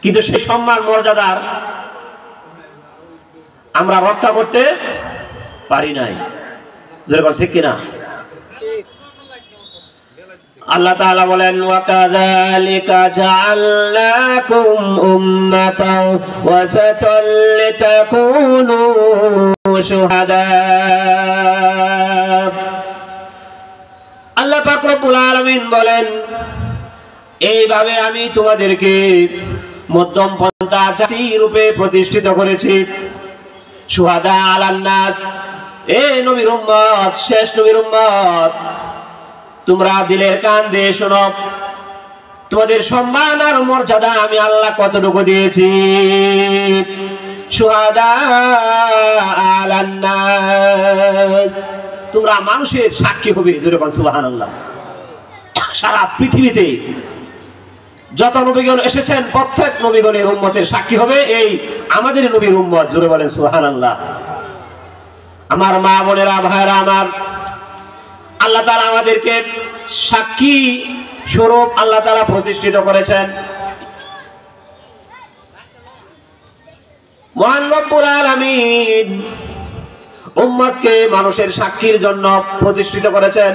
কিন্তু সেই সম্মান মর্যাদার আমরা রক্ষা করতে পারি নাই। যেরকম ঠিক কিনা? আল্লাহ তাআলা বলেন ওয়াকাযালিকা জাআলনাকুম উম্মাতাও ওয়াসাতাল লিতাকুনু শুহাদা। আল্লাহ পাক রব্বুল আলামিন বলেন এইভাবে আমি তোমাদেরকে মধ্যম পন্থা জাতি রূপে প্রতিষ্ঠিত করেছি। শুহাদা আলান নাস, এ নবীর উম্মত, শেষ নবীর উম্মত, তোমরা দিলের কান দিয়ে শোনো, তোমাদের সম্মান আর মর্যাদা আমি আল্লাহ কতটুকু দিয়েছি। শুহাদা আলান নাস, তোমরা মানুষের সাক্ষী হবে। যেরকম সুবহানাল্লাহ। সারা পৃথিবীতে যত নবীগণ এসেছেন প্রত্যেক নবীগণের উম্মতের সাক্ষী হবে এই আমাদের নবীর উম্মত। জোরে বলেন সুবহানাল্লাহ। আমার মা বোনেরা, ভাইরা আমার, আল্লাহ তাআলা আমাদেরকে সাক্ষী স্বরূপ আল্লাহ তাআলা প্রতিষ্ঠিত করেছেন। মহান রব্বুল আলামিন উম্মতকে মানুষের সাক্ষীর জন্য প্রতিষ্ঠিত করেছেন।